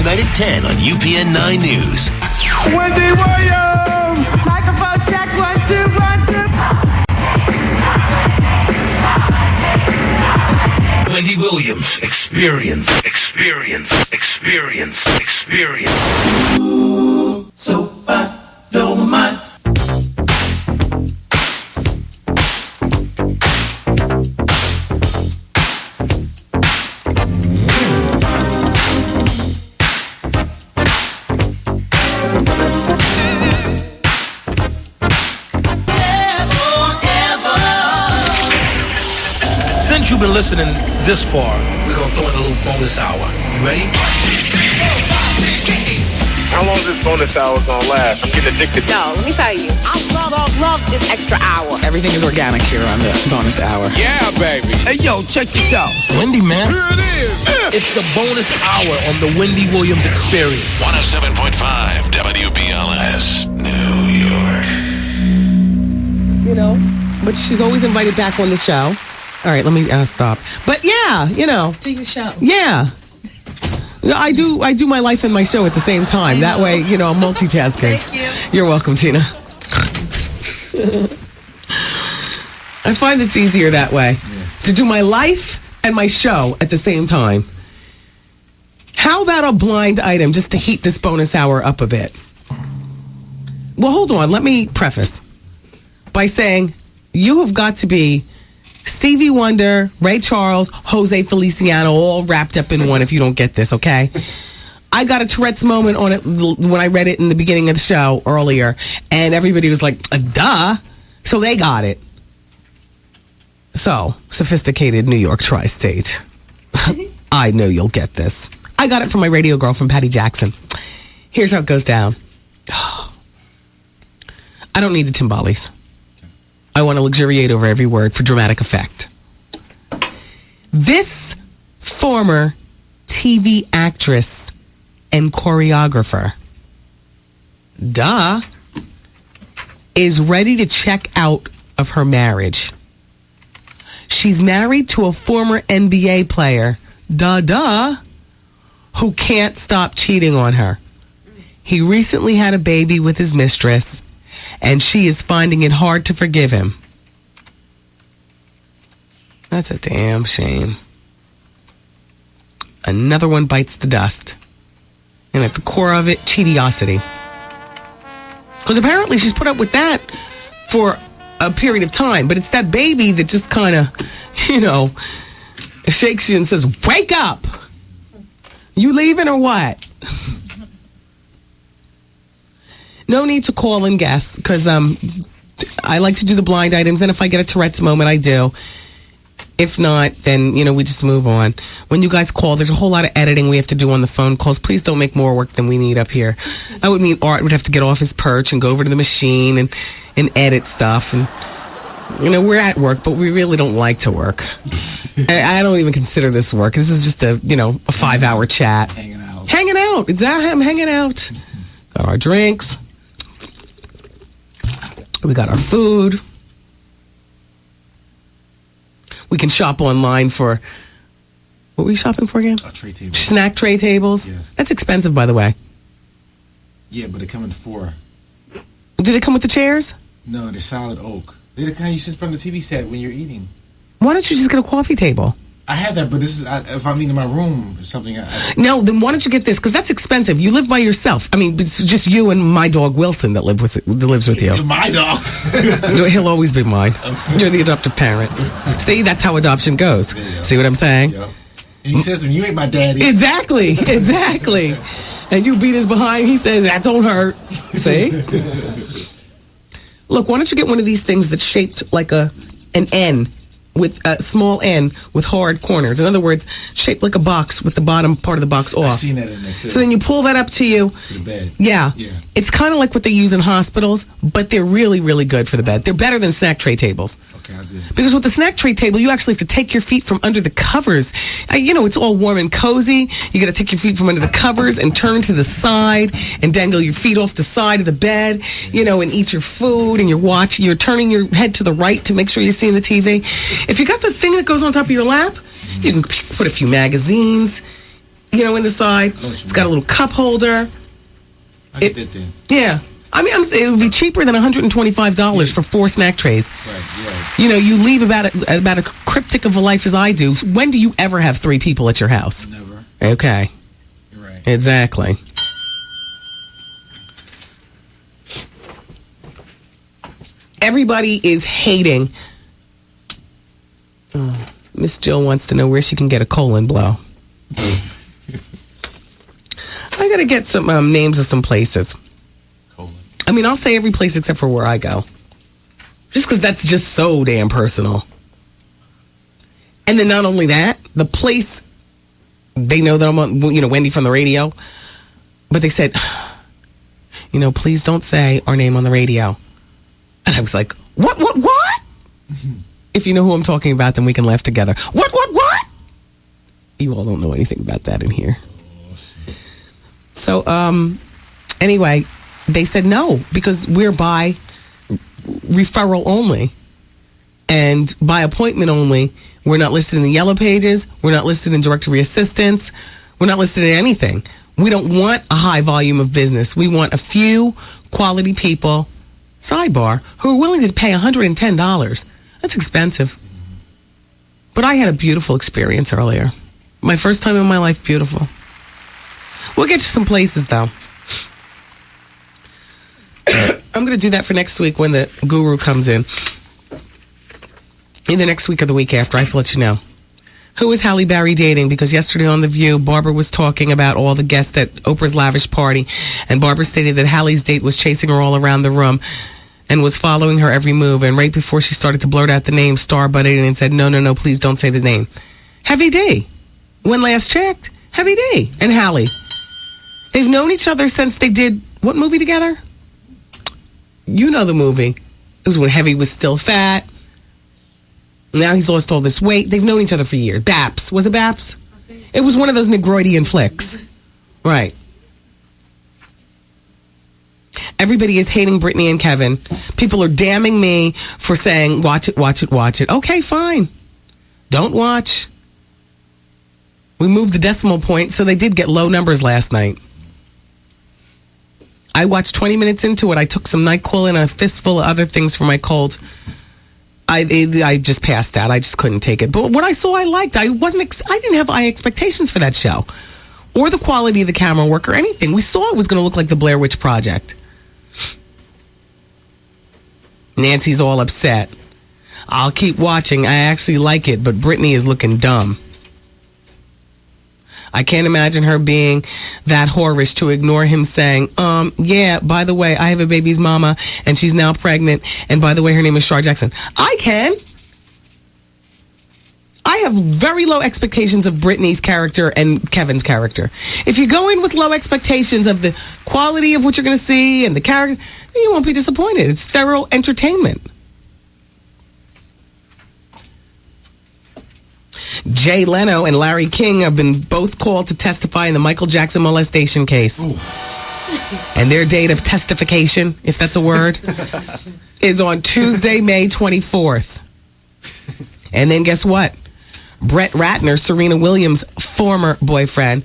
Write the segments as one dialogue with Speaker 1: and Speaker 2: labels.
Speaker 1: tonight at 10 on UPN 9 News.
Speaker 2: Wendy Williams! Microphone check, 1, 2, 1, 2.
Speaker 1: Wendy Williams, experience.
Speaker 3: Ooh, so fine, blow my mind.
Speaker 4: Since you've been listening this far, we're going to throw in a little bonus hour. You ready?
Speaker 5: How long is this bonus hour going to last? I'm getting addicted.
Speaker 6: No, let me tell you. I love this extra hour.
Speaker 7: Everything is organic here on the bonus hour.
Speaker 5: Yeah, baby.
Speaker 4: Hey, yo, check this out. It's Wendy, man.
Speaker 5: Here it is.
Speaker 4: It's the bonus hour on the Wendy Williams Experience.
Speaker 1: 107.5 WBLS, New York.
Speaker 7: You know, but she's always invited back on the show. All right, let me stop. But yeah, you know.
Speaker 8: Do your show.
Speaker 7: Yeah. I do my life and my show at the same time. That way, you know, I'm multitasking.
Speaker 8: Thank you.
Speaker 7: You're welcome, Tina. I find it's easier that way. To do my life and my show at the same time. How about a blind item just to heat this bonus hour up a bit? Well, hold on. Let me preface by saying you have got to be Stevie Wonder, Ray Charles, Jose Feliciano, all wrapped up in one if you don't get this, okay? I got a Tourette's moment on it when I read it in the beginning of the show earlier, and everybody was like, duh. So they got it. So, sophisticated New York tri-state. I know you'll get this. I got it from my radio girl from Patty Jackson. Here's how it goes down. I don't need the timbales. I want to luxuriate over every word for dramatic effect. This former TV actress and choreographer, is ready to check out of her marriage. She's married to a former NBA player, who can't stop cheating on her. He recently had a baby with his mistress, and she is finding it hard to forgive him. That's a damn shame. Another one bites the dust. And at the core of it, cheatiosity. Because apparently she's put up with that for a period of time. But it's that baby that just kind of, you know, shakes you and says, wake up! You leaving or what? No need to call and guess, because I like to do the blind items, and if I get a Tourette's moment, I do. If not, then, you know, we just move on. When you guys call, there's a whole lot of editing we have to do on the phone calls. Please don't make more work than we need up here. I would mean Art would have to get off his perch and go over to the machine and edit stuff. And, you know, we're at work, but we really don't like to work. I don't even consider this work. This is just a 5-hour chat.
Speaker 3: Hanging out.
Speaker 7: Hanging out. Exactly. I'm hanging out. Got our drinks. We got our food. We can shop online for, what were we shopping for again?
Speaker 3: A tray table.
Speaker 7: Snack tray tables.
Speaker 3: Yes.
Speaker 7: That's expensive, by the way.
Speaker 3: Yeah, but they come in 4.
Speaker 7: Do they come with the chairs?
Speaker 3: No, they're solid oak. They're the kind you sit in front of the TV set when you're eating.
Speaker 7: Why don't you just get a coffee table?
Speaker 3: I had that, but this is if I'm eating in my room or something.
Speaker 7: No, then why don't you get this? Because that's expensive. You live by yourself. I mean, it's just you and my dog Wilson that lives with you.
Speaker 3: You're my dog.
Speaker 7: He'll always be mine. You're the adoptive parent. See, that's how adoption goes. See what I'm saying?
Speaker 3: Yep. And he says to me, you ain't my daddy.
Speaker 7: Exactly. And you beat his behind. He says, that don't hurt. See? Look, why don't you get one of these things that's shaped like an N, with a small N with hard corners. In other words, shaped like a box with the bottom part of the box off.
Speaker 3: I've seen that in there too.
Speaker 7: So then you pull that up to you.
Speaker 3: To the bed.
Speaker 7: Yeah.
Speaker 3: Yeah.
Speaker 7: It's kind of like what they use in hospitals, but they're really, really good for the bed. They're better than snack tray tables.
Speaker 3: Okay, I did.
Speaker 7: Because with the snack tray table, you actually have to take your feet from under the covers. It's all warm and cozy. You got to take your feet from under the covers and turn to the side and dangle your feet off the side of the bed, and eat your food and you're turning your head to the right to make sure you're seeing the TV. If you got the thing that goes on top of your lap, you can put a few magazines. in the side. It's got a little cup holder.
Speaker 3: I get that then.
Speaker 7: Yeah. I mean, I'm saying it would be cheaper than $125 for 4 snack trays.
Speaker 3: Right.
Speaker 7: You leave about a cryptic of a life as I do. When do you ever have 3 people at your house?
Speaker 3: Never.
Speaker 7: Okay.
Speaker 3: You're right.
Speaker 7: Exactly. Everybody is hating. Miss Jill wants to know where she can get a colon blow. I gotta get some names of some places.
Speaker 3: Colon.
Speaker 7: I mean, I'll say every place except for where I go. Just because that's just so damn personal. And then not only that, the place, they know that I'm on, Wendy from the radio. But they said, please don't say our name on the radio. And I was like, what? If you know who I'm talking about, then we can laugh together. What? You all don't know anything about that in here. So, anyway, they said no, because we're by referral only and by appointment only. We're not listed in the yellow pages. We're not listed in directory assistance. We're not listed in anything. We don't want a high volume of business. We want a few quality people, sidebar, who are willing to pay $110. That's expensive. But I had a beautiful experience earlier. My first time in my life, beautiful. We'll get you some places, though. I'm going to do that for next week when the guru comes in. Either next week or the week after. I have to let you know. Who is Halle Berry dating? Because yesterday on The View, Barbara was talking about all the guests at Oprah's lavish party. And Barbara stated that Halle's date was chasing her all around the room and was following her every move. And right before she started to blurt out the name, Star butted in and said, no, please don't say the name. Heavy D. When last checked, Heavy D and Halle. They've known each other since they did what movie together? You know the movie. It was when Heavy was still fat. Now he's lost all this weight. They've known each other for years. Baps. Was it Baps? It was one of those Negroidian flicks. Right. Everybody is hating Brittany and Kevin. People are damning me for saying, watch it. Okay, fine. Don't watch. We moved the decimal point, so they did get low numbers last night. I watched 20 minutes into it. I took some NyQuil and a fistful of other things for my cold. I just passed out. I just couldn't take it. But what I saw, I liked. I didn't have high expectations for that show, or the quality of the camera work, or anything. We saw it was going to look like the Blair Witch Project. Nancy's all upset. I'll keep watching. I actually like it, but Brittany is looking dumb. I can't imagine her being that whorish to ignore him saying, yeah, by the way, I have a baby's mama, and she's now pregnant, and by the way, her name is Shar Jackson. I can. I have very low expectations of Brittany's character and Kevin's character. If you go in with low expectations of the quality of what you're going to see and the character, then you won't be disappointed. It's thorough entertainment. Jay Leno and Larry King have been both called to testify in the Michael Jackson molestation case. Ooh. And their date of testification, if that's a word, is on Tuesday, May 24th. And then guess what? Brett Ratner, Serena Williams' former boyfriend,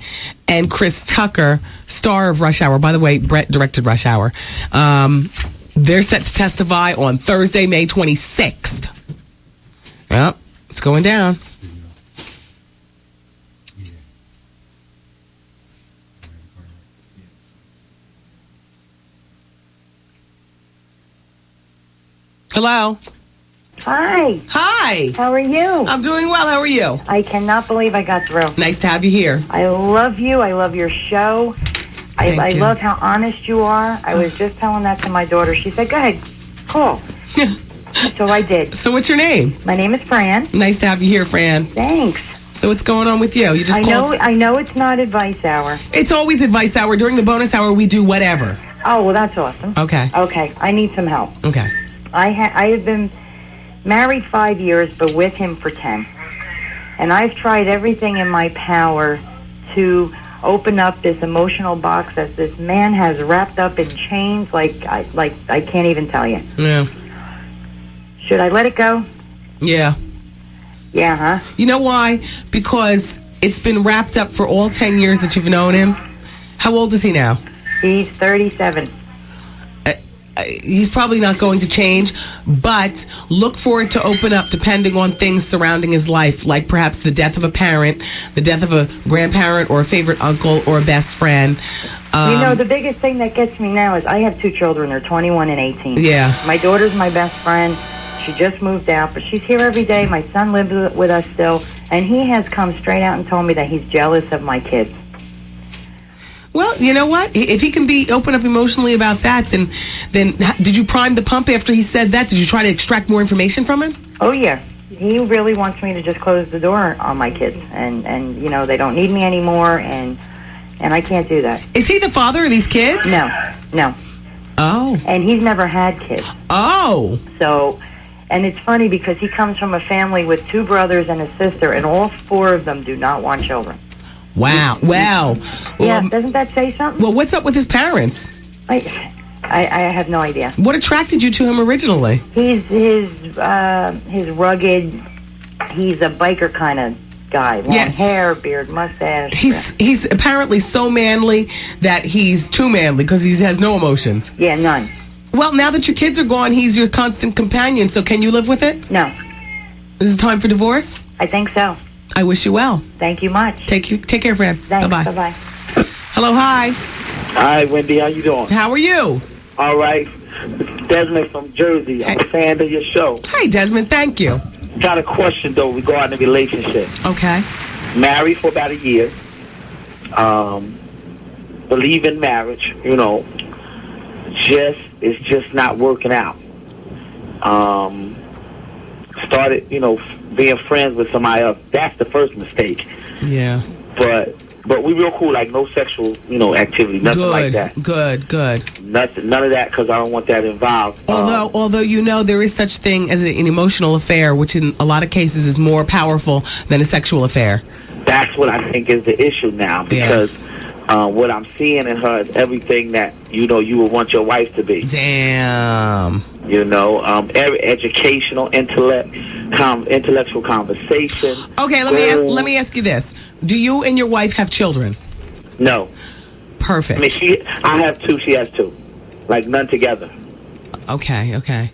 Speaker 7: and Chris Tucker, star of Rush Hour. By the way, Brett directed Rush Hour. They're set to testify on Thursday, May 26th. Yep, it's going down. Hello.
Speaker 8: Hi.
Speaker 7: Hi.
Speaker 8: How are you?
Speaker 7: I'm doing well. How are you?
Speaker 8: I cannot believe I got through.
Speaker 7: Nice to have you here.
Speaker 8: I love you. I love your show. I love how honest you are. I was just telling that to my daughter. She said, go ahead, call. So I did.
Speaker 7: So what's your name?
Speaker 8: My name is Fran.
Speaker 7: Nice to have you here, Fran.
Speaker 8: Thanks.
Speaker 7: So what's going on with you? You just called.
Speaker 8: I know it's not advice hour.
Speaker 7: It's always advice hour. During the bonus hour, we do whatever.
Speaker 8: Oh, well, that's awesome.
Speaker 7: Okay.
Speaker 8: Okay. I need some help.
Speaker 7: Okay.
Speaker 8: I have been married 5 years, but with him for 10. And I've tried everything in my power to open up this emotional box that this man has wrapped up in chains like I can't even tell you.
Speaker 7: Yeah.
Speaker 8: Should I let it go?
Speaker 7: Yeah.
Speaker 8: Yeah, huh?
Speaker 7: You know why? Because it's been wrapped up for all 10 years that you've known him. How old is he now?
Speaker 8: He's 37.
Speaker 7: He's probably not going to change, but look for it to open up depending on things surrounding his life, like perhaps the death of a parent, the death of a grandparent, or a favorite uncle, or a best friend.
Speaker 8: The biggest thing that gets me now is I have 2 children. They're 21 and 18.
Speaker 7: Yeah.
Speaker 8: My daughter's my best friend. She just moved out, but she's here every day. My son lives with us still, and he has come straight out and told me that he's jealous of my kids.
Speaker 7: Well, you know what? If he can be open up emotionally about that, then did you prime the pump after he said that? Did you try to extract more information from him?
Speaker 8: Oh, yeah. He really wants me to just close the door on my kids. And they don't need me anymore, and I can't do that.
Speaker 7: Is he the father of these kids?
Speaker 8: No.
Speaker 7: Oh.
Speaker 8: And he's never had kids.
Speaker 7: Oh.
Speaker 8: So, and it's funny because he comes from a family with 2 brothers and a sister, and all 4 of them do not want children.
Speaker 7: Wow.
Speaker 8: Yeah, doesn't that say something?
Speaker 7: Well, what's up with his parents?
Speaker 8: I have no idea.
Speaker 7: What attracted you to him originally?
Speaker 8: He's his rugged. He's a biker kind of guy. Long hair, beard, mustache.
Speaker 7: He's apparently so manly that he's too manly because he has no emotions.
Speaker 8: Yeah, none.
Speaker 7: Well, now that your kids are gone, he's your constant companion. So can you live with it?
Speaker 8: No.
Speaker 7: Is it time for divorce?
Speaker 8: I think so.
Speaker 7: I wish you well.
Speaker 8: Thank you much.
Speaker 7: Take care, friend.
Speaker 8: Thanks.
Speaker 7: Bye-bye.
Speaker 8: Bye-bye.
Speaker 7: Hello, hi.
Speaker 9: Hi, Wendy. How you doing?
Speaker 7: How are you?
Speaker 9: All right. Desmond from Jersey. I'm a fan of your show.
Speaker 7: Hi, Desmond. Thank you.
Speaker 9: Got a question, though, regarding the relationship.
Speaker 7: Okay.
Speaker 9: Married for about a year. Believe in marriage. It's just not working out. Started, being friends with somebody else. That's the first mistake.
Speaker 7: Yeah.
Speaker 9: But we real cool, like no sexual, activity, nothing like that.
Speaker 7: Good.
Speaker 9: Nothing, none of that, because I don't want that involved.
Speaker 7: Although there is such thing as an emotional affair, which in a lot of cases is more powerful than a sexual affair.
Speaker 9: That's what I think is the issue now, because what I'm seeing in her is everything that you would want your wife to be.
Speaker 7: Damn.
Speaker 9: Every educational, intellectual conversation.
Speaker 7: Okay, let me ask you this: do you and your wife have children?
Speaker 9: No.
Speaker 7: Perfect.
Speaker 9: I mean, I have 2. She has 2. Like none together.
Speaker 7: Okay.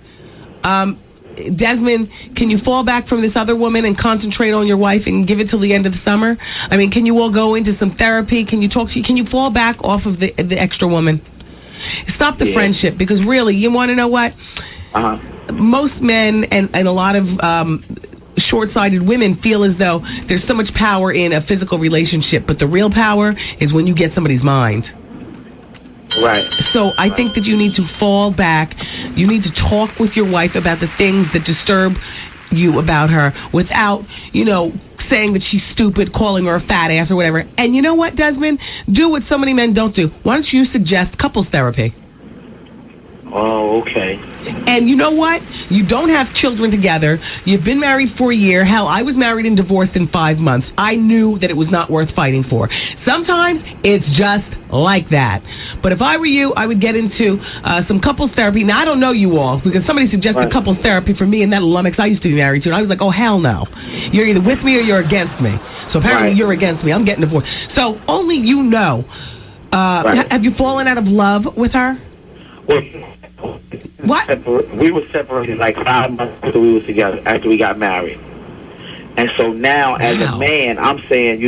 Speaker 7: Desmond, can you fall back from this other woman and concentrate on your wife and give it till the end of the summer? I mean, can you all go into some therapy? Can you can you fall back off of the extra woman? Stop the friendship, because really, you want to know what? Most men and a lot of short-sighted women feel as though there's so much power in a physical relationship, but the real power is when you get somebody's mind.
Speaker 9: Right.
Speaker 7: So I think that you need to fall back. You need to talk with your wife about the things that disturb you about her without, saying that she's stupid, calling her a fat ass or whatever. And you know what, Desmond? Do what so many men don't do. Why don't you suggest couples therapy?
Speaker 9: Oh, okay.
Speaker 7: And you know what? You don't have children together. You've been married for a year. Hell, I was married and divorced in 5 months. I knew that it was not worth fighting for. Sometimes it's just like that. But if I were you, I would get into some couples therapy. Now, I don't know you all, because somebody suggested couples therapy for me and that lummox I used to be married to. And I was like, oh, hell no. You're either with me or you're against me. So apparently you're against me. I'm getting divorced. So only you know. Have you fallen out of love with her?
Speaker 9: Well,
Speaker 7: what?
Speaker 9: We were separated like 5 months after we were together, after we got married. And so now, as a man, I'm saying,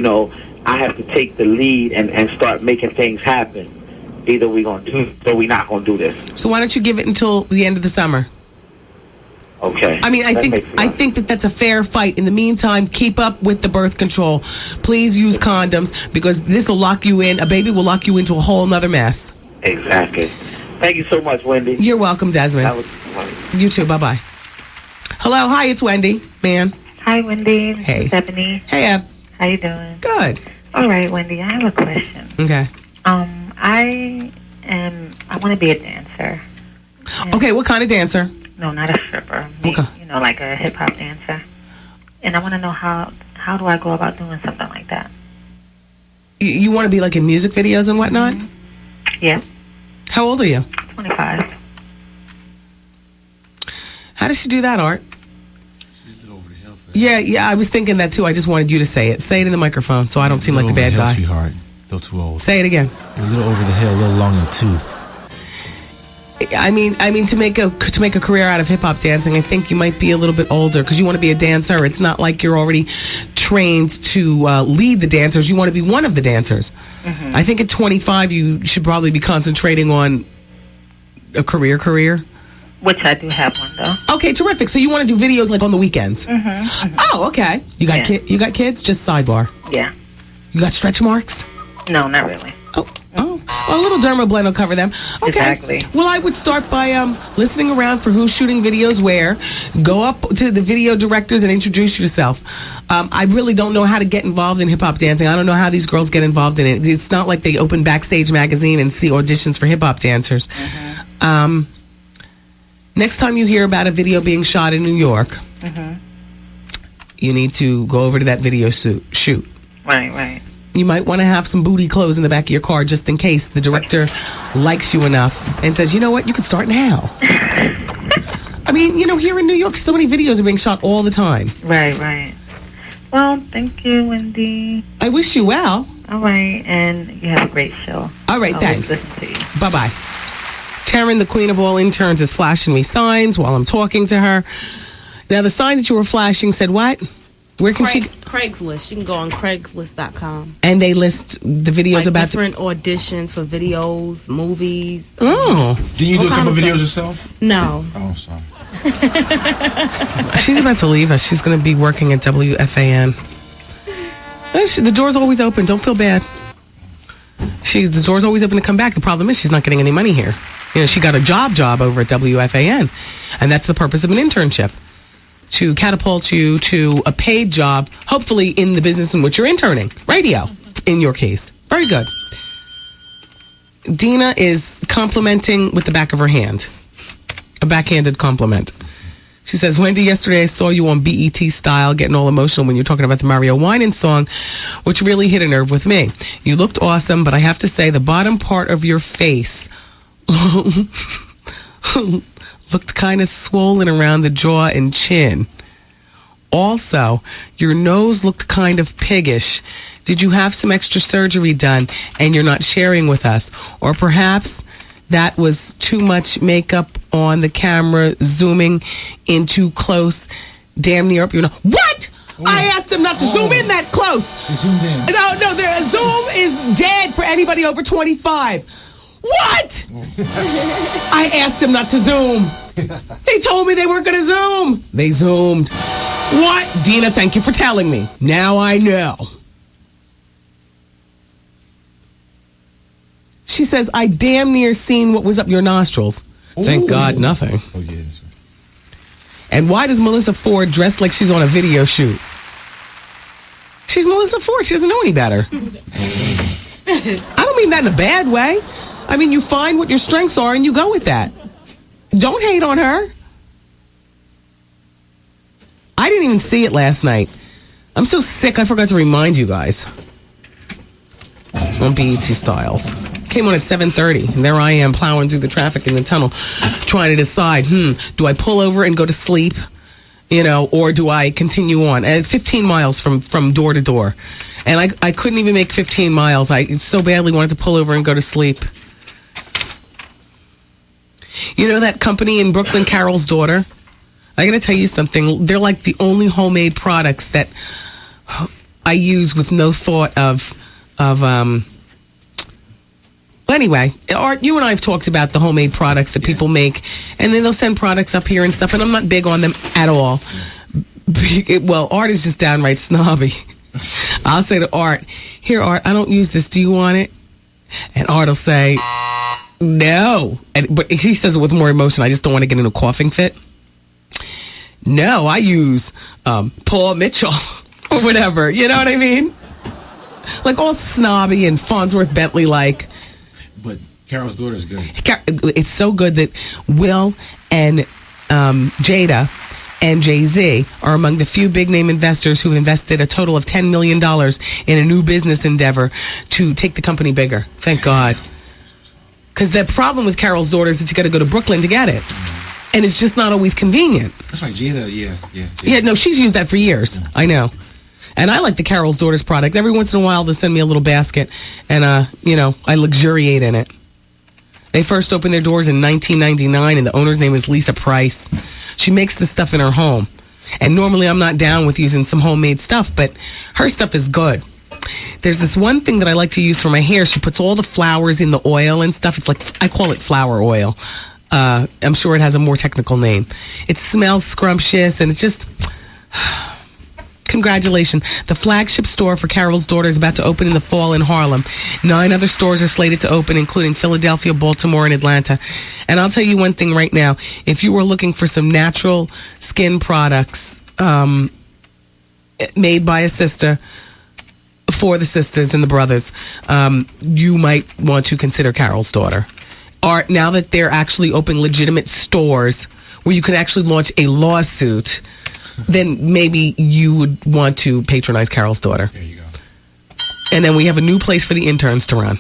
Speaker 9: I have to take the lead and start making things happen. Either we're going to do it or we're not going to do this.
Speaker 7: So why don't you give it until the end of the summer?
Speaker 9: Okay.
Speaker 7: I mean, I think that that's a fair fight. In the meantime, keep up with the birth control. Please use condoms, because this will lock you in. A baby will lock you into a whole nother mess.
Speaker 9: Exactly. Thank you so much, Wendy.
Speaker 7: You're welcome, Desmond.
Speaker 9: That was fun.
Speaker 7: You too. Bye-bye. Hello. Hi, it's Wendy. Man.
Speaker 10: Hi, Wendy. This
Speaker 7: Hey.
Speaker 10: is Stephanie.
Speaker 7: Hey, Eb.
Speaker 10: How you doing?
Speaker 7: Good.
Speaker 10: All right, Wendy. I have a question.
Speaker 7: Okay.
Speaker 10: I want to be a dancer.
Speaker 7: Okay, what kind of dancer?
Speaker 10: No, not a stripper.
Speaker 7: Okay.
Speaker 10: Like a hip-hop dancer. And I want to know how do I go about doing something like that?
Speaker 7: You want to be like in music videos and whatnot?
Speaker 10: Mm-hmm. Yeah.
Speaker 7: How old are you?
Speaker 10: 25.
Speaker 7: How does she do that, Art?
Speaker 3: She's a little over the hill for
Speaker 7: Yeah, I was thinking that too. I just wanted you to say it. Say it in the microphone so I don't seem like the bad guy.
Speaker 3: Sweetheart. Still too old.
Speaker 7: Say it again.
Speaker 3: You're a little over the hill, a little long in the tooth.
Speaker 7: I mean, to make a career out of hip hop dancing, I think you might be a little bit older because you want to be a dancer. It's not like you're already trained to lead the dancers. You want to be one of the dancers. Mm-hmm. I think at 25, you should probably be concentrating on a career.
Speaker 10: Which I do have one though.
Speaker 7: Okay, terrific. So you want to do videos like on the weekends?
Speaker 10: Mm-hmm. Mm-hmm.
Speaker 7: Oh, okay. You got you got kids? Just sidebar.
Speaker 10: Yeah.
Speaker 7: You got stretch marks?
Speaker 10: No, not really.
Speaker 7: Oh. Well, a little dermablend will cover them. Okay.
Speaker 10: Exactly.
Speaker 7: Well, I would start by listening around for who's shooting videos where. Go up to the video directors and introduce yourself. I really don't know how to get involved in hip-hop dancing. I don't know how these girls get involved in it. It's not like they open Backstage Magazine and see auditions for hip-hop dancers. Mm-hmm. Next time you hear about a video being shot in New York, mm-hmm. you need to go over to that video shoot.
Speaker 10: Right.
Speaker 7: You might want to have some booty clothes in the back of your car just in case the director likes you enough and says, you know what, you can start now. I mean, here in New York, so many videos are being shot all the time.
Speaker 10: Right. Well, thank you, Wendy.
Speaker 7: I wish you well.
Speaker 10: All right, and you have a great show.
Speaker 7: All right, thanks.
Speaker 10: Listen to you.
Speaker 7: Bye-bye. Taryn, the queen of all interns, is flashing me signs while I'm talking to her. Now, the sign that you were flashing said what? Where can she?
Speaker 11: Craigslist. You can go on Craigslist.com.
Speaker 7: And they list the videos about
Speaker 11: different auditions for videos, movies.
Speaker 7: Oh.
Speaker 3: Did you do a couple videos yourself?
Speaker 11: No.
Speaker 3: Oh, sorry.
Speaker 7: She's about to leave us. She's going to be working at WFAN. The door's always open. Don't feel bad. The door's always open to come back. The problem is she's not getting any money here. She got a job over at WFAN. And that's the purpose of an internship. To catapult you to a paid job, hopefully in the business in which you're interning. Radio, in your case. Very good. Dina is complimenting with the back of her hand. A backhanded compliment. She says, Wendy, yesterday I saw you on BET Style getting all emotional when you're talking about the Mario Winans song, which really hit a nerve with me. You looked awesome, but I have to say the bottom part of your face looked kind of swollen around the jaw and chin. Also, your nose looked kind of piggish. Did you have some extra surgery done and you're not sharing with us? Or perhaps that was too much makeup on the camera, zooming in too close, damn near up your nose. What? Oh. I asked them not to zoom in that close.
Speaker 3: They zoomed in.
Speaker 7: No, their zoom is dead for anybody over 25. What? I asked them not to zoom. They told me they weren't going to zoom. They zoomed. What? Dina, thank you for telling me. Now I know. She says, I damn near seen what was up your nostrils. Ooh. Thank God, nothing.
Speaker 3: Oh, yeah, that's right.
Speaker 7: And why does Melissa Ford dress like she's on a video shoot? She's Melissa Ford. She doesn't know any better. I don't mean that in a bad way. I mean, you find what your strengths are and you go with that. Don't hate on her. I didn't even see it last night. I'm so sick I forgot to remind you guys. On BET Styles. Came on at 7:30, and there I am plowing through the traffic in the tunnel, trying to decide, do I pull over and go to sleep, or do I continue on? At 15 miles from door to door. And I couldn't even make 15 miles. I so badly wanted to pull over and go to sleep. You know that company in Brooklyn, Carol's daughter? I got to tell you something. They're like the only homemade products that I use with no thought of well, anyway, Art, you and I have talked about the homemade products that people make, and then they'll send products up here and stuff, and I'm not big on them at all. Well, Art is just downright snobby. I'll say to Art, here, Art, I don't use this. Do you want it? And Art will say, no. But he says it with more emotion. I just don't want to get in a coughing fit. No, I use Paul Mitchell or whatever. You know what I mean? Like all snobby and Farnsworth Bentley-like.
Speaker 3: But Carol's daughter is good.
Speaker 7: It's so good that Will and Jada and Jay-Z are among the few big-name investors who invested a total of $10 million in a new business endeavor to take the company bigger. Thank God. Because the problem with Carol's daughter is that you got to go to Brooklyn to get it. And it's just not always convenient.
Speaker 3: That's right, Jada. Yeah.
Speaker 7: Yeah, no, she's used that for years. Yeah. I know. And I like the Carol's Daughters product. Every once in a while, they'll send me a little basket, and, I luxuriate in it. They first opened their doors in 1999, and the owner's name is Lisa Price. She makes this stuff in her home. And normally I'm not down with using some homemade stuff, but her stuff is good. There's this one thing that I like to use for my hair. She puts all the flowers in the oil and stuff. It's like, I call it flower oil. I'm sure it has a more technical name. It smells scrumptious, and it's just... Congratulations. The flagship store for Carol's Daughter is about to open in the fall in Harlem. 9 other stores are slated to open, including Philadelphia, Baltimore, and Atlanta. And I'll tell you one thing right now. If you were looking for some natural skin products made by a sister for the sisters and the brothers, you might want to consider Carol's Daughter. Or now that they're actually opening legitimate stores where you could actually launch a lawsuit, then maybe you would want to patronize Carol's Daughter.
Speaker 3: There you go.
Speaker 7: And then we have a new place for the interns to run.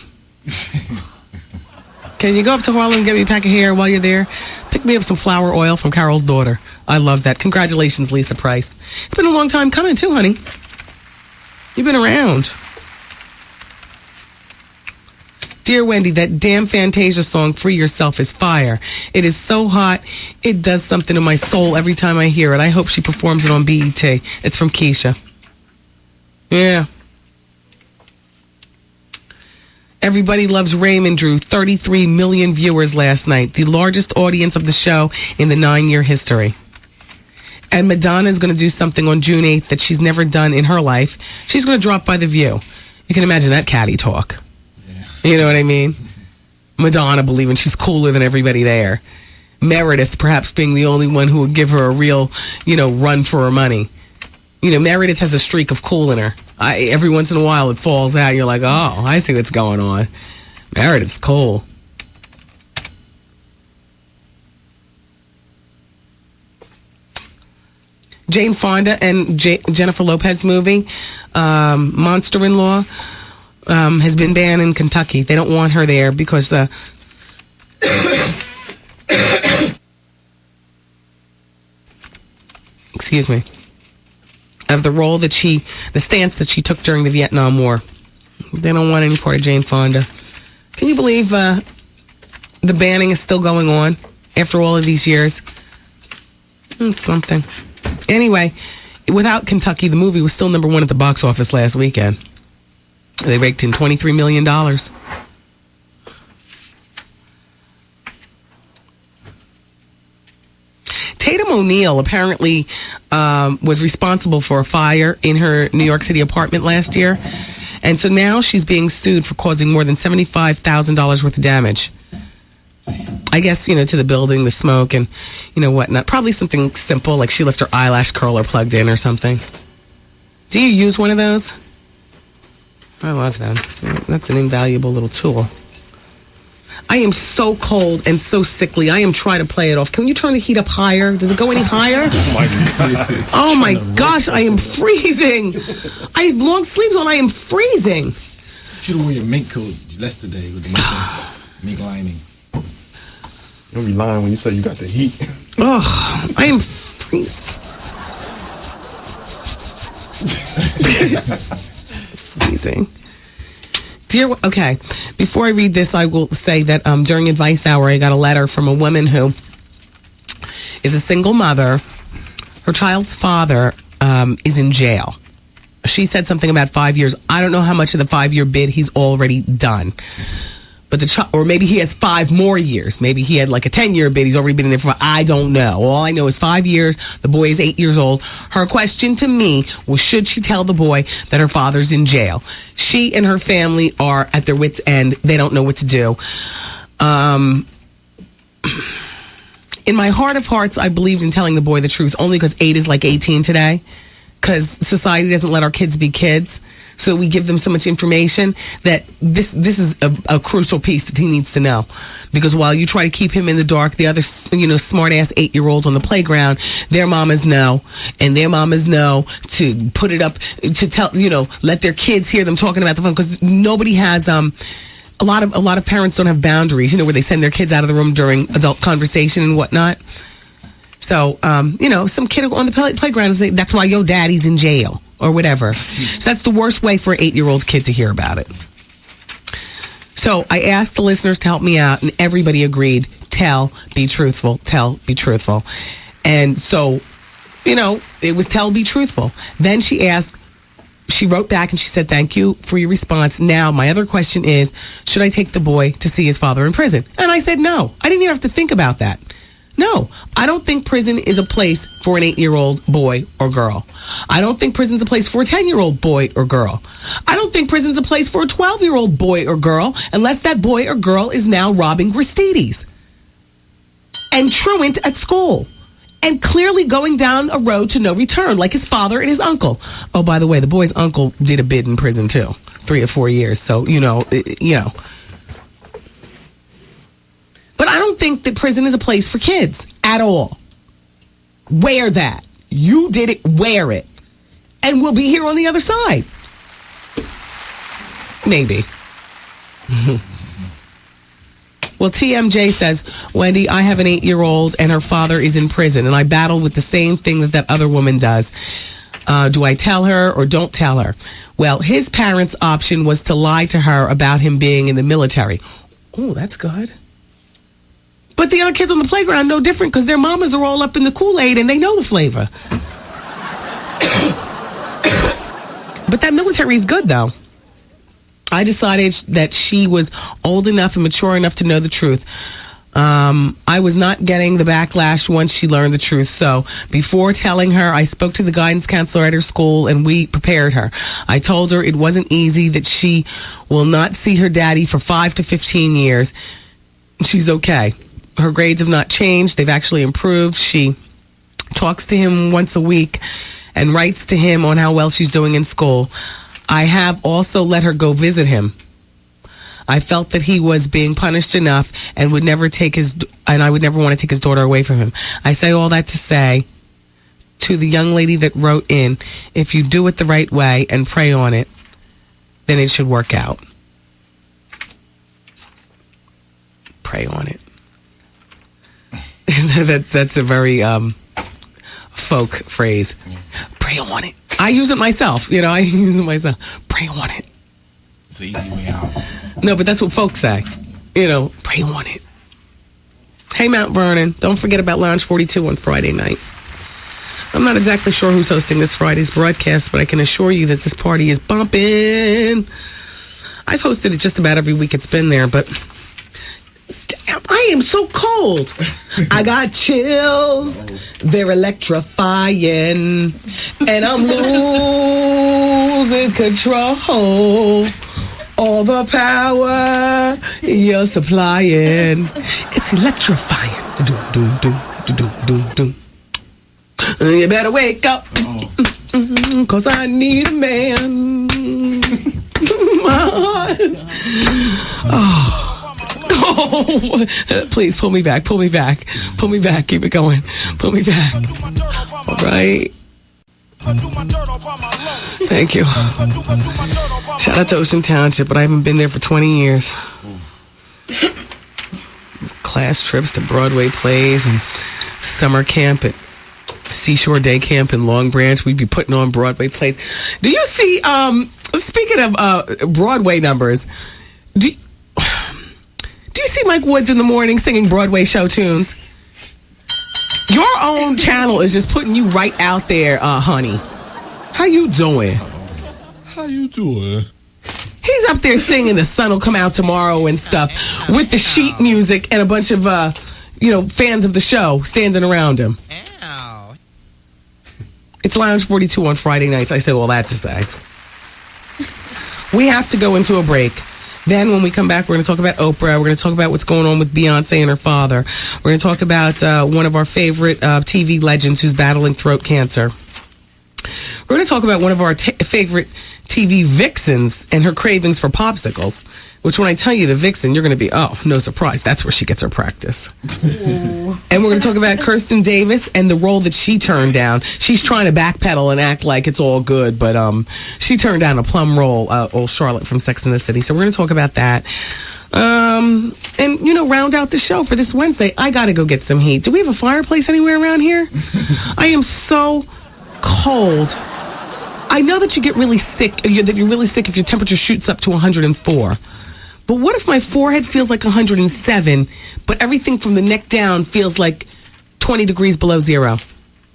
Speaker 7: Can you go up to Harlem and get me a pack of hair while you're there? Pick me up some flower oil from Carol's Daughter. I love that. Congratulations, Lisa Price. It's been a long time coming, too, honey. You've been around. Dear Wendy, that damn Fantasia song, Free Yourself, is fire. It is so hot, it does something to my soul every time I hear it. I hope she performs it on BET. It's from Keisha. Yeah. Everybody Loves Raymond drew 33 million viewers last night, the largest audience of the show in the 9-year history. And Madonna is going to do something on June 8th that she's never done in her life. She's going to drop by The View. You can imagine that catty talk. You know what I mean? Madonna believing she's cooler than everybody there. Meredith perhaps being the only one who would give her a real, run for her money. Meredith has a streak of cool in her. Every once in a while it falls out. You're like, oh, I see what's going on. Meredith's cool. Jane Fonda and Jennifer Lopez movie, Monster-in-Law, has been banned in Kentucky. They don't want her there because excuse me, of the role that the stance that she took during the Vietnam War. They don't want any part of Jane Fonda. Can you believe the banning is still going on after all of these years? It's something. Anyway, without Kentucky, the movie was still number 1 at the box office last weekend. They raked in $23 million. Tatum O'Neal apparently was responsible for a fire in her New York City apartment last year. And so now she's being sued for causing more than $75,000 worth of damage. I guess, to the building, the smoke, and, whatnot. Probably something simple, like she left her eyelash curler plugged in or something. Do you use one of those? I love them. That's an invaluable little tool. I am so cold and so sickly. I am trying to play it off. Can you turn the heat up higher? Does it go any higher? Oh my gosh, I am freezing. I have long sleeves on. I am freezing.
Speaker 3: You should have worn your mink coat yesterday with the mink lining.
Speaker 12: You don't be lying when you say you got the heat.
Speaker 7: Oh, I am freezing. Freezing. Okay, before I read this, I will say that during Advice Hour, I got a letter from a woman who is a single mother. Her child's father is in jail. She said something about 5 years. I don't know how much of the 5-year bid he's already done. But or maybe he has 5 more years. Maybe he had like a 10-year bid. He's already been in there for, I don't know. All I know is 5 years. The boy is 8 years old. Her question to me was, should she tell the boy that her father's in jail? She and her family are at their wits' end. They don't know what to do. In my heart of hearts, I believed in telling the boy the truth, only because 8 is like 18 today. Because society doesn't let our kids be kids. So we give them so much information that this is a crucial piece that he needs to know. Because while you try to keep him in the dark, the other, smart-ass 8-year-old on the playground, their mamas know, and their mamas know to put it up, to tell, let their kids hear them talking about the phone. Because nobody has, a lot of parents don't have boundaries, where they send their kids out of the room during adult conversation and whatnot. So, some kid on the playground will say, that's why your daddy's in jail or whatever. So that's the worst way for an 8-year-old kid to hear about it. So I asked the listeners to help me out, and everybody agreed, tell, be truthful, tell, be truthful. And so, it was tell, be truthful. Then she wrote back and she said, thank you for your response. Now, my other question is, should I take the boy to see his father in prison? And I said, no. I didn't even have to think about that. No, I don't think prison is a place for an 8-year-old boy or girl. I don't think prison's a place for a 10-year-old boy or girl. I don't think prison's a place for a 12-year-old boy or girl, unless that boy or girl is now robbing Gristedes and truant at school and clearly going down a road to no return, like his father and his uncle. Oh, by the way, the boy's uncle did a bid in prison too, 3 or 4 years. So, But I don't think that prison is a place for kids at all. Wear that. You did it, wear it. And we'll be here on the other side. Maybe. Well, TMJ says, Wendy, I have an 8-year-old and her father is in prison, and I battle with the same thing that other woman does. Do I tell her or don't tell her? Well, his parents' option was to lie to her about him being in the military. Oh, that's good. But the other kids on the playground no different, because their mamas are all up in the Kool-Aid and they know the flavor. But that military is good, though. I decided that she was old enough and mature enough to know the truth. I was not getting the backlash once she learned the truth. So before telling her, I spoke to the guidance counselor at her school and we prepared her. I told her it wasn't easy, that she will not see her daddy for 5 to 15 years. She's okay. Her grades have not changed. They've actually improved. She talks to him once a week and writes to him on how well she's doing in school. I have also let her go visit him. I felt that he was being punished enough and I would never want to take his daughter away from him. I say all that to say to the young lady that wrote in, if you do it the right way and pray on it, then it should work out. Pray on it. That's a very folk phrase. Pray on it. I use it myself. Pray on it.
Speaker 3: It's an easy way out.
Speaker 7: No, but that's what folks say. Pray on it. Hey, Mount Vernon, don't forget about Lounge 42 on Friday night. I'm not exactly sure who's hosting this Friday's broadcast, but I can assure you that this party is bumping. I've hosted it just about every week it's been there, but I am so cold. I got chills. They're electrifying. And I'm losing control. All the power you're supplying. It's electrifying. Do. You better wake up. 'Cause I need a man. My heart. Oh, please pull me back. Keep it going. Pull me back. All right. Thank you. Shout out to Ocean Township, but I haven't been there for 20 years. Class trips to Broadway plays and summer camp at Seashore Day Camp in Long Branch. We'd be putting on Broadway plays. Do you see, speaking of Broadway numbers, do you see Mike Woods in the morning singing Broadway show tunes? Your own channel is just putting you right out there, honey. How you doing? He's up there singing The Sun Will Come Out Tomorrow and stuff with the sheet music and a bunch of, fans of the show standing around him. It's Lounge 42 on Friday nights. I say all that to say. We have to go into a break. Then when we come back, we're going to talk about Oprah. We're going to talk about what's going on with Beyonce and her father. We're going to talk about one of our favorite TV legends who's battling throat cancer. We're going to talk about one of our favorite TV vixens and her cravings for popsicles, which when I tell you the vixen, you're going to be, oh, no surprise. That's where she gets her practice. And we're going to talk about Kirsten Davis and the role that she turned down. She's trying to backpedal and act like it's all good, but she turned down a plum role, old Charlotte from Sex and the City. So we're going to talk about that. And, round out the show for this Wednesday. I got to go get some heat. Do we have a fireplace anywhere around here? I am so cold. I know that you get really sick, that you're really sick if your temperature shoots up to 104. But what if my forehead feels like 107, but everything from the neck down feels like 20 degrees below zero?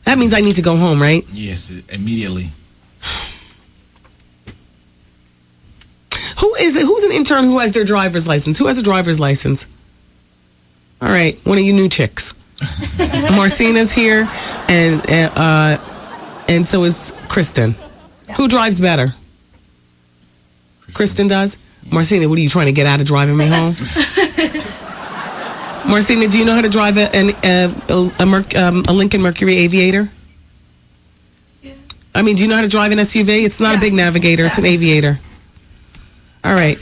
Speaker 7: That means I need to go home, right?
Speaker 3: Yes, immediately.
Speaker 7: Who's an intern who has their driver's license? Who has a driver's license? All right, one of you new chicks. Marcina's here, and so is Kristen. Who drives better? Kristen does? Marcina, what are you trying to get out of driving me home? Marcina, do you know how to drive a Lincoln Mercury Aviator? Yeah. I mean, do you know how to drive an SUV? It's not a big Navigator, it's an Aviator. All right.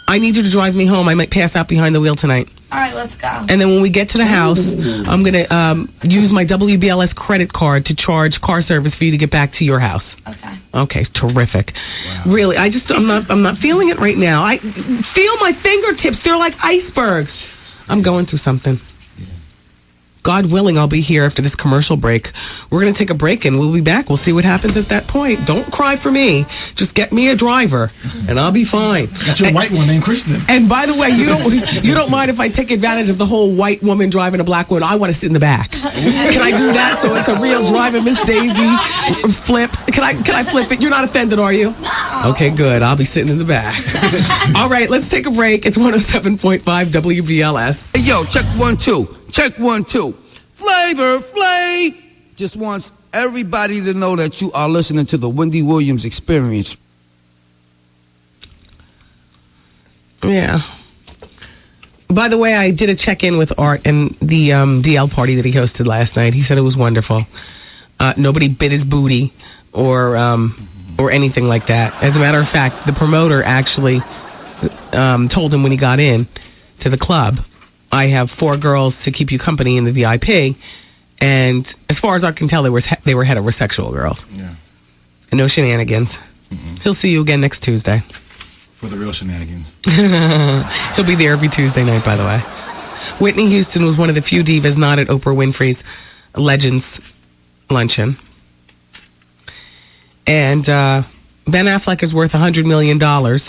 Speaker 7: I need you to drive me home. I might pass out behind the wheel tonight.
Speaker 13: All right, let's go.
Speaker 7: And then when we get to the house, I'm going to use my WBLS credit card to charge car service for you to get back to your house. Okay, terrific. Wow. Really, I'm not feeling it right now. I feel my fingertips. They're like icebergs. I'm going through something. God willing, I'll be here after this commercial break. We're going to take a break and we'll be back. We'll see what happens at that point. Don't cry for me. Just get me a driver and I'll be fine.
Speaker 3: Got your white one named Kristen.
Speaker 7: And by the way, you don't mind if I take advantage of the whole white woman driving a black woman? I want to sit in the back. Can I do that so it's a real driver, Miss Daisy? Flip. Can I flip it? You're not offended, are you?
Speaker 13: No.
Speaker 7: Okay, good. I'll be sitting in the back. All right, let's take a break. It's 107.5 WBLS.
Speaker 14: Hey, yo, check 1 2. Check 1 2. Flavor Flay just wants everybody to know that you are listening to the Wendy Williams Experience.
Speaker 7: Yeah. By the way, I did a check-in with Art and the DL party that he hosted last night. He said it was wonderful. Nobody bit his booty or anything like that. As a matter of fact, the promoter actually told him when he got in to the club, I have 4 girls to keep you company in the VIP, and as far as I can tell, they were heterosexual girls.
Speaker 3: Yeah.
Speaker 7: And no shenanigans. He'll see you again next Tuesday.
Speaker 3: For the real shenanigans.
Speaker 7: He'll be there every Tuesday night, by the way. Whitney Houston was one of the few divas not at Oprah Winfrey's Legends Luncheon. And Ben Affleck is worth $100 million. Damn.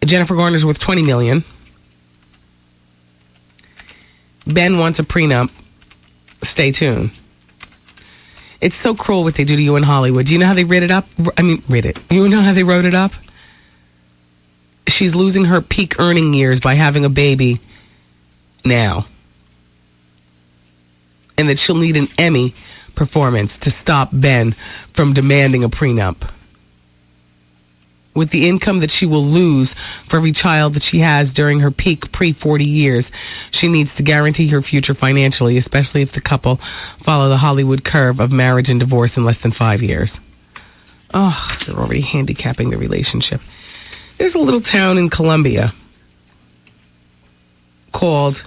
Speaker 7: Jennifer Garner's worth $20 million. Ben wants a prenup. Stay tuned. It's so cruel what they do to you in Hollywood. Do you know how they read it up? You know how they wrote it up? She's losing her peak earning years by having a baby now. And that she'll need an Emmy performance to stop Ben from demanding a prenup. With the income that she will lose for every child that she has during her peak pre-40 years, she needs to guarantee her future financially, especially if the couple follow the Hollywood curve of marriage and divorce in less than 5 years. Oh, they're already handicapping the relationship. There's a little town in Colombia called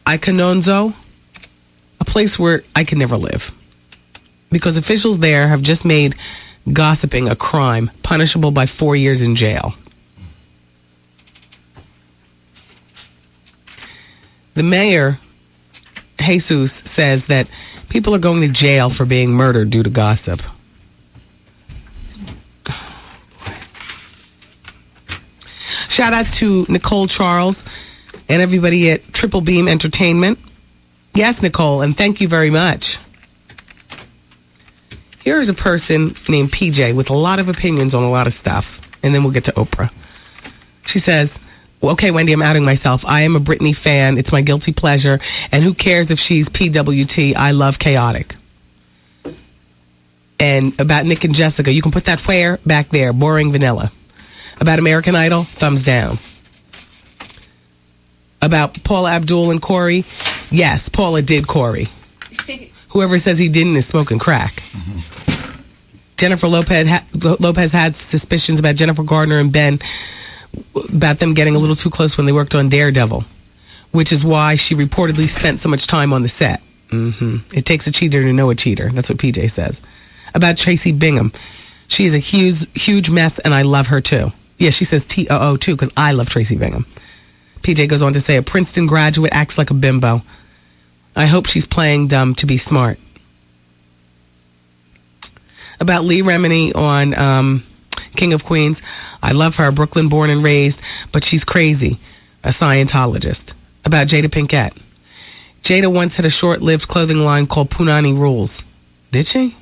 Speaker 7: Icononzo, a place where I can never live. Because officials there have just made gossiping a crime punishable by 4 years in jail. The mayor, Jesus, says that people are going to jail for being murdered due to gossip. Shout out to Nicole Charles and everybody at Triple Beam Entertainment. Yes, Nicole, and thank you very much. Here's a person named PJ with a lot of opinions on a lot of stuff, and then we'll get to Oprah. She says, well, okay, Wendy, I'm outing myself. I am a Britney fan. It's my guilty pleasure. And who cares if she's PWT? I love chaotic. And about Nick and Jessica, you can put that where? Back there. Boring vanilla. About American Idol? Thumbs down. About Paula Abdul and Corey? Yes, Paula did Corey. Whoever says he didn't is smoking crack. Mm-hmm. Jennifer Lopez had suspicions about Jennifer Gardner and Ben, about them getting a little too close when they worked on Daredevil, which is why she reportedly spent so much time on the set. Mm-hmm. It takes a cheater to know a cheater. That's what PJ says. About Tracy Bingham. She is a huge mess, and I love her too. Yeah, she says TOO too, because I love Tracy Bingham. PJ goes on to say, a Princeton graduate acts like a bimbo. I hope she's playing dumb to be smart. About Lee Remini on King of Queens. I love her, Brooklyn born and raised, but she's crazy. A Scientologist. About Jada Pinkett. Jada once had a short-lived clothing line called Punani Rules. Did she?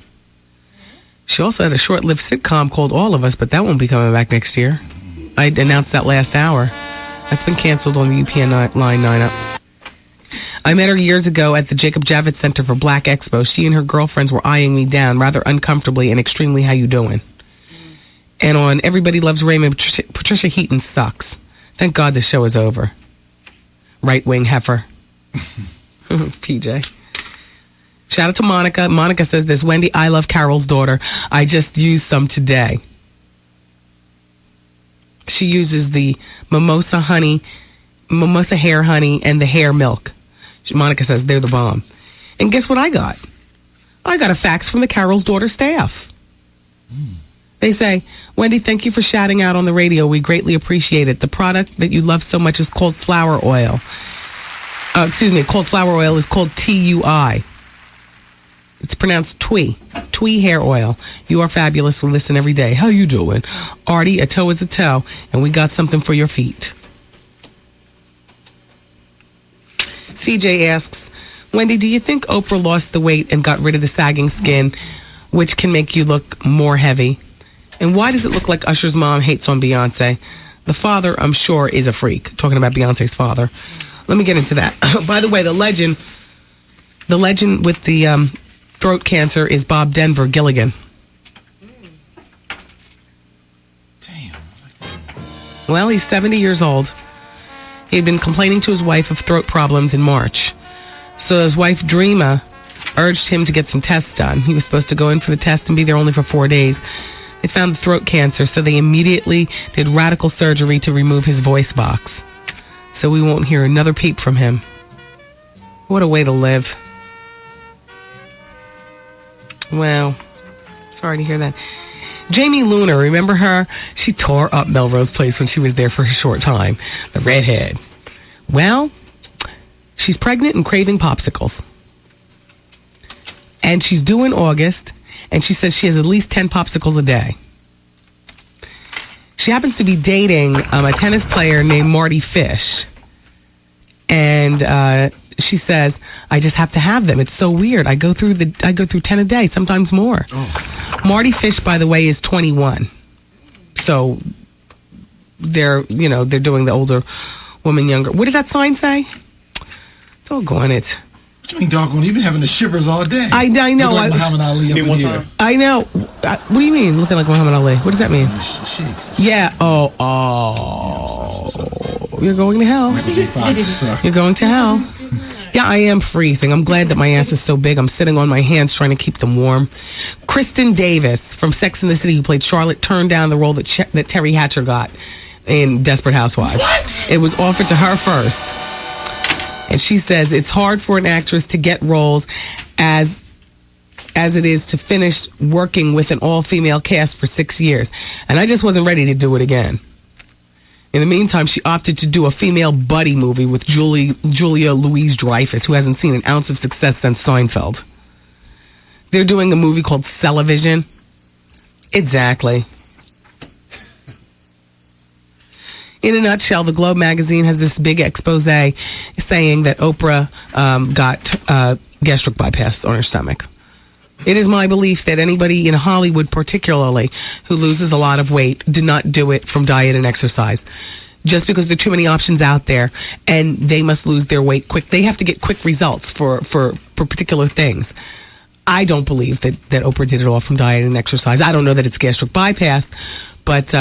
Speaker 7: She also had a short-lived sitcom called All of Us, but that won't be coming back next year. I announced that last hour. That's been canceled on the UPN line 9-up. I met her years ago at the Jacob Javits Center for Black Expo. She and her girlfriends were eyeing me down rather uncomfortably and extremely, how you doing? And on Everybody Loves Raymond, Patricia Heaton sucks. Thank God the show is over. Right-wing heifer. PJ. Shout out to Monica. Monica says this, Wendy, I love Carol's daughter. I just used some today. She uses the mimosa hair honey, and the hair milk. Monica says they're the bomb. And guess what I got? I got a fax from the Carol's daughter staff. They say, Wendy, thank you for shouting out on the radio. We greatly appreciate it. The product that you love so much is called flower oil. Called flower oil is called TUI. It's pronounced Twee. Twee hair oil. You are fabulous. We listen every day. How you doing? Artie, a toe is a toe. And we got something for your feet. CJ asks, Wendy, do you think Oprah lost the weight and got rid of the sagging skin, which can make you look more heavy? And why does it look like Usher's mom hates on Beyonce? The father, I'm sure, is a freak. Talking about Beyonce's father. Let me get into that. By the way, the legend with the throat cancer is Bob Denver Gilligan.
Speaker 3: Damn.
Speaker 7: Well, he's 70 years old. He had been complaining to his wife of throat problems in March. So his wife, Dreama, urged him to get some tests done. He was supposed to go in for the test and be there only for 4 days. They found the throat cancer, so they immediately did radical surgery to remove his voice box. So we won't hear another peep from him. What a way to live. Well, sorry to hear that. Jamie Luna, remember her? She tore up Melrose Place when she was there for a short time. The redhead. Well, she's pregnant and craving popsicles. And she's due in August, and she says she has at least 10 popsicles a day. She happens to be dating a tennis player named Marty Fish. And she says, I just have to have them. It's so weird. I go through 10 a day, sometimes more. Oh. Marty Fish, by the way, is 21. So they're doing the older woman younger. What did that sign say? Doggone it.
Speaker 3: What you mean, doggone? You've been having the shivers all day.
Speaker 7: I know.
Speaker 3: Like Muhammad Ali up in here.
Speaker 7: I know. What do you mean, looking like Muhammad Ali? What does that mean? Yeah. Oh. You're going to hell. You're going to hell. Yeah, I am freezing. I'm glad that my ass is so big. I'm sitting on my hands trying to keep them warm. Kristen Davis from Sex and the City, who played Charlotte, turned down the role that Terry Hatcher got in Desperate Housewives. What? It was offered to her first. And she says it's hard for an actress to get roles as it is to finish working with an all-female cast for 6 years. And I just wasn't ready to do it again. In the meantime, she opted to do a female buddy movie with Julia Louis-Dreyfus, who hasn't seen an ounce of success since Seinfeld. They're doing a movie called Celevision. Exactly. In a nutshell, the Globe magazine has this big expose saying that Oprah got gastric bypass on her stomach. It is my belief that anybody in Hollywood, particularly, who loses a lot of weight, do not do it from diet and exercise. Just because there are too many options out there, and they must lose their weight quick. They have to get quick results for particular things. I don't believe that Oprah did it all from diet and exercise. I don't know that it's gastric bypass, but,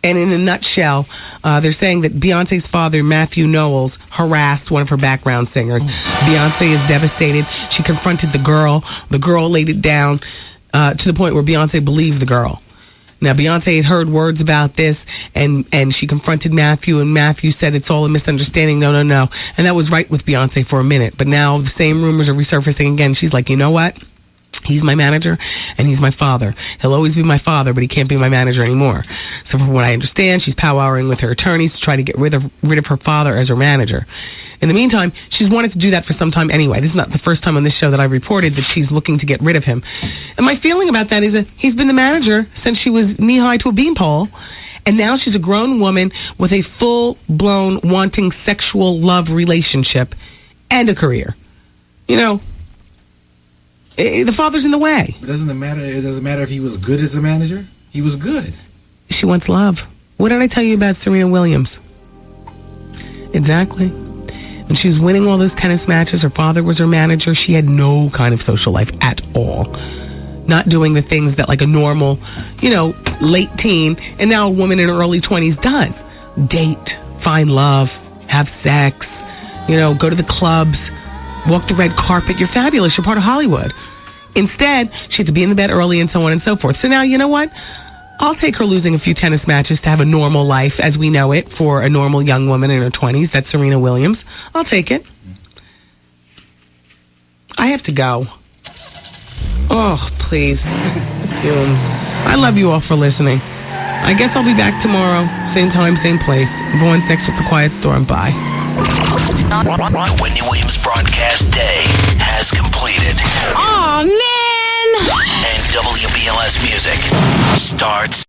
Speaker 7: And in a nutshell, they're saying that Beyonce's father, Matthew Knowles, harassed one of her background singers. Beyonce is devastated. She confronted the girl. The girl laid it down to the point where Beyonce believed the girl. Now, Beyonce had heard words about this, and she confronted Matthew, and Matthew said it's all a misunderstanding. No. And that was right with Beyonce for a minute. But now the same rumors are resurfacing again. She's like, you know what? He's my manager, and he's my father. He'll always be my father, but he can't be my manager anymore. So from what I understand, she's powwowing with her attorneys to try to get rid of her father as her manager. In the meantime, she's wanted to do that for some time anyway. This is not the first time on this show that I reported that she's looking to get rid of him. And my feeling about that is that he's been the manager since she was knee-high to a beanpole, and now she's a grown woman with a full-blown wanting sexual love relationship and a career. You know, the father's in the way.
Speaker 3: It doesn't matter if he was good as a manager. He was good.
Speaker 7: She wants love. What did I tell you about Serena Williams? Exactly. When she was winning all those tennis matches, her father was her manager. She had no kind of social life at all. Not doing the things that like a normal, late teen, and now a woman in her early 20s does. Date, find love, have sex, go to the clubs, walk the red carpet. You're fabulous. You're part of Hollywood. Instead, she had to be in the bed early and so on and so forth. So now, you know what? I'll take her losing a few tennis matches to have a normal life as we know it for a normal young woman in her 20s. That's Serena Williams. I'll take it. I have to go. Oh, please. The fumes. I love you all for listening. I guess I'll be back tomorrow. Same time, same place. Vaughn's next with The Quiet Storm. Bye.
Speaker 1: The Wendy Williams broadcast day has completed.
Speaker 11: Aw, man!
Speaker 1: And WBLS music starts